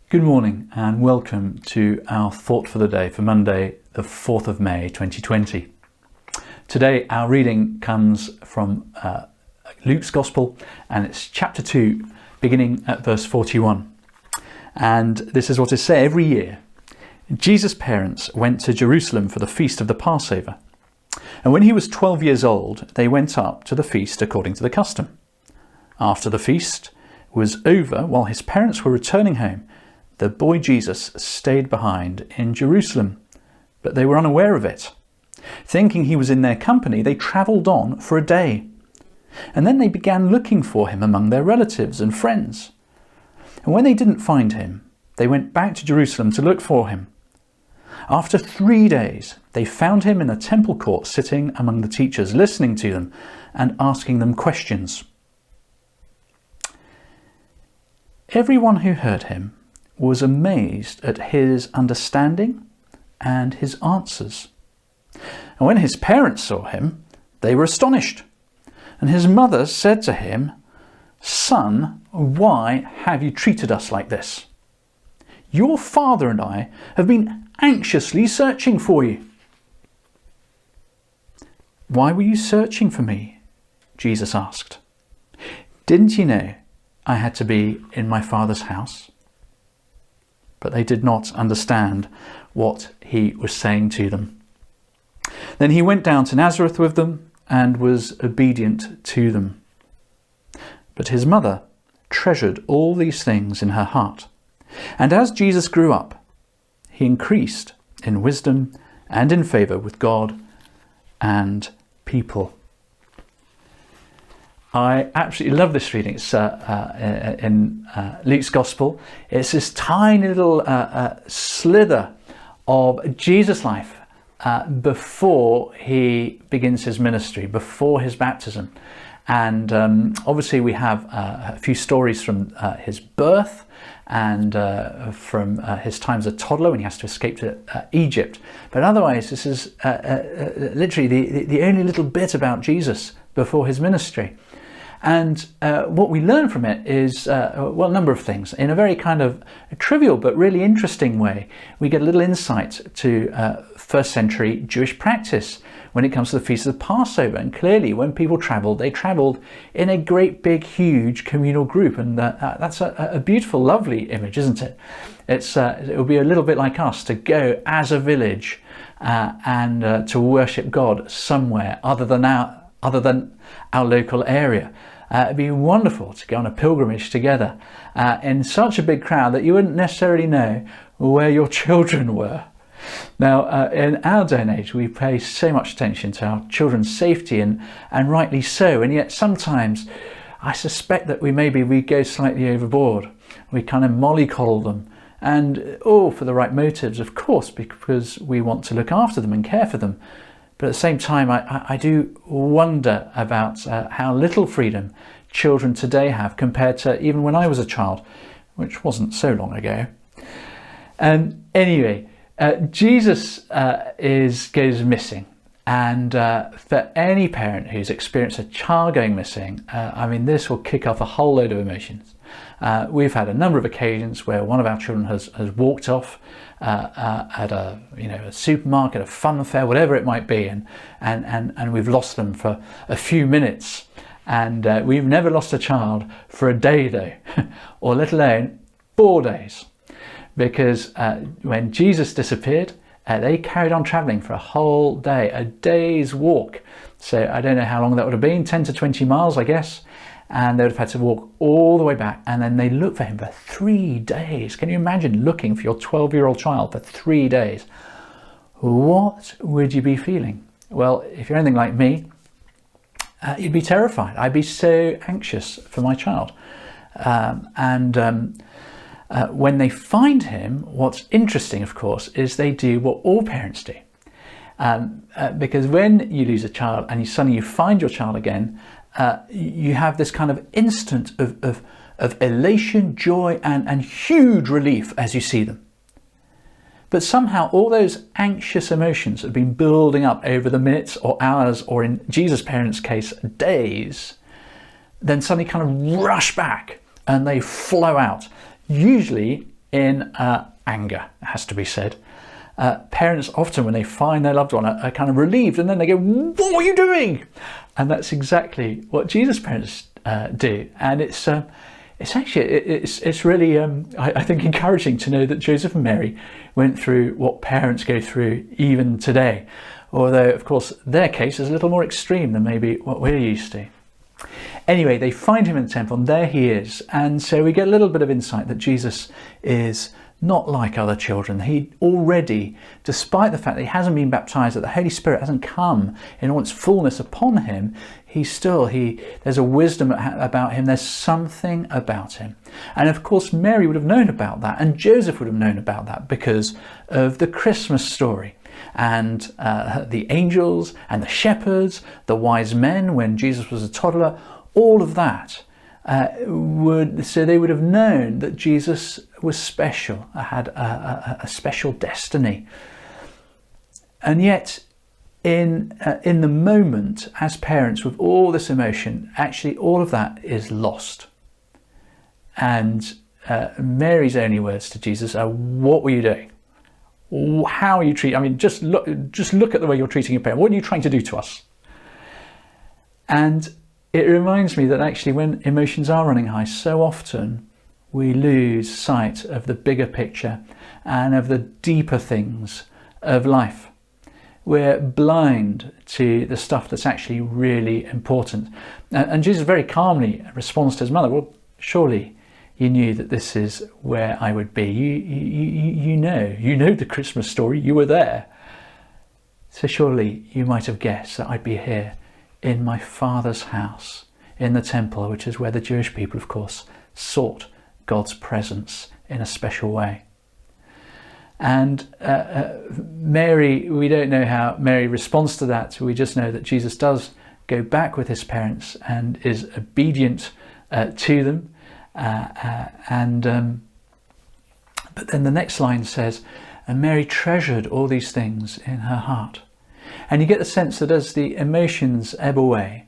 Good morning and welcome to our thought for the day for Monday, the 4th of May 2020. Today our reading comes from Luke's Gospel, and it's chapter 2, beginning at verse 41. And this is what is said every year. Jesus' parents went to Jerusalem for the feast of the Passover. And when he was 12 years old, they went up to the feast according to the custom. After the feast was over, while his parents were returning home, the boy Jesus stayed behind in Jerusalem, but they were unaware of it. Thinking he was in their company, they travelled on for a day. And then they began looking for him among their relatives and friends. And when they didn't find him, they went back to Jerusalem to look for him. After 3 days, they found him in the temple court sitting among the teachers, listening to them and asking them questions. Everyone who heard him was amazed at his understanding and his answers. And when his parents saw him, they were astonished. And his mother said to him, "Son, why have you treated us like this? Your father and I have been anxiously searching for you." "Why were you searching for me?" Jesus asked. "Didn't you know I had to be in my Father's house?" But they did not understand what he was saying to them. Then he went down to Nazareth with them and was obedient to them. But his mother treasured all these things in her heart. And as Jesus grew up, he increased in wisdom and in favour with God and people. I absolutely love this reading. It's in Luke's Gospel. It's this tiny little slither of Jesus' life before he begins his ministry, before his baptism. And obviously we have a few stories from his birth and from his time as a toddler when he has to escape to Egypt. But otherwise, this is literally the only little bit about Jesus before his ministry. And what we learn from it is, a number of things. In a very kind of trivial but really interesting way, we get a little insight to first century Jewish practice when it comes to the Feast of the Passover. And clearly when people travelled, they travelled in a great big huge communal group, and that's a beautiful, lovely image, isn't it? It will be a little bit like us to go as a village and to worship God somewhere other than our local area. It'd be wonderful to go on a pilgrimage together in such a big crowd that you wouldn't necessarily know where your children were. Now, in our day and age, we pay so much attention to our children's safety, and rightly so. And yet sometimes I suspect that we go slightly overboard. We kind of mollycoddle them, and for the right motives, of course, because we want to look after them and care for them. But at the same time, I do wonder about how little freedom children today have compared to even when I was a child, which wasn't so long ago. Anyway, Jesus goes missing. And for any parent who's experienced a child going missing, this will kick off a whole load of emotions. We've had a number of occasions where one of our children has walked off at a supermarket, a fun fair, whatever it might be, and we've lost them for a few minutes. And we've never lost a child for a day though, or let alone 4 days, because when Jesus disappeared, they carried on travelling for a whole day, a day's walk. So I don't know how long that would have been, 10 to 20 miles, I guess. And they would have had to walk all the way back, and then they looked for him for 3 days. Can you imagine looking for your 12-year-old child for 3 days? What would you be feeling? Well, if you're anything like me, you'd be terrified. I'd be so anxious for my child. When they find him, what's interesting, of course, is they do what all parents do. Because when you lose a child and suddenly you find your child again, you have this kind of instant of elation, joy, and huge relief as you see them. But somehow all those anxious emotions have been building up over the minutes or hours, or in Jesus' parents' case, days, then suddenly kind of rush back and they flow out, usually in anger, it has to be said. Parents often, when they find their loved one, are kind of relieved, and then they go, "What were you doing?" And that's exactly what Jesus' parents do. And it's actually it's really I think encouraging to know that Joseph and Mary went through what parents go through even today, although of course their case is a little more extreme than maybe what we're used to. Anyway, they find him in the temple, and there he is, and so we get a little bit of insight that Jesus is not like other children. He already, despite the fact that he hasn't been baptized, that the Holy Spirit hasn't come in all its fullness upon him, there's a wisdom about him. There's something about him. And of course, Mary would have known about that, and Joseph would have known about that because of the Christmas story. And the angels and the shepherds, the wise men when Jesus was a toddler, all of that so they would have known that Jesus was special, had a special destiny. And yet, in the moment, as parents, with all this emotion, actually all of that is lost. And Mary's only words to Jesus are, "What were you doing? How are you treating? I mean, just look at the way you're treating your parent. What are you trying to do to us?" And it reminds me that actually when emotions are running high, so often we lose sight of the bigger picture and of the deeper things of life. We're blind to the stuff that's actually really important. And Jesus very calmly responds to his mother, "Well, surely you knew that this is where I would be. You know the Christmas story. You were there. So surely you might have guessed that I'd be here in my Father's house, in the temple," which is where the Jewish people, of course, sought God's presence in a special way. And Mary, we don't know how Mary responds to that. We just know that Jesus does go back with his parents and is obedient to them. But then the next line says, "And Mary treasured all these things in her heart." And you get the sense that as the emotions ebb away,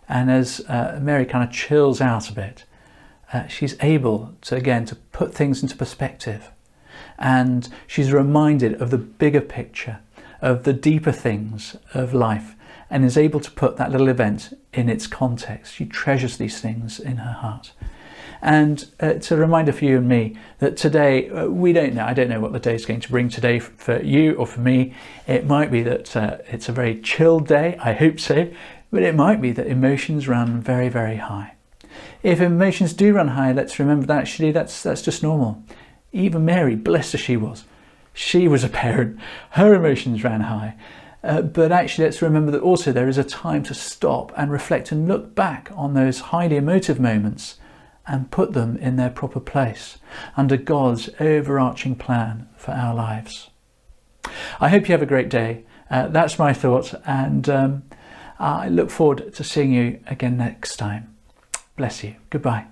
and as Mary kind of chills out a bit, she's able to put things into perspective. And she's reminded of the bigger picture, of the deeper things of life, and is able to put that little event in its context. She treasures these things in her heart. And it's a reminder for you and me that today, we don't know. I don't know what the day is going to bring today for you or for me. It might be that it's a very chilled day. I hope so. But it might be that emotions run very, very high. If emotions do run high, let's remember that actually that's just normal. Even Mary, blessed as she was a parent. Her emotions ran high. But actually, let's remember that also there is a time to stop and reflect and look back on those highly emotive moments and put them in their proper place under God's overarching plan for our lives. I hope you have a great day. That's my thought, and I look forward to seeing you again next time. Bless you. Goodbye.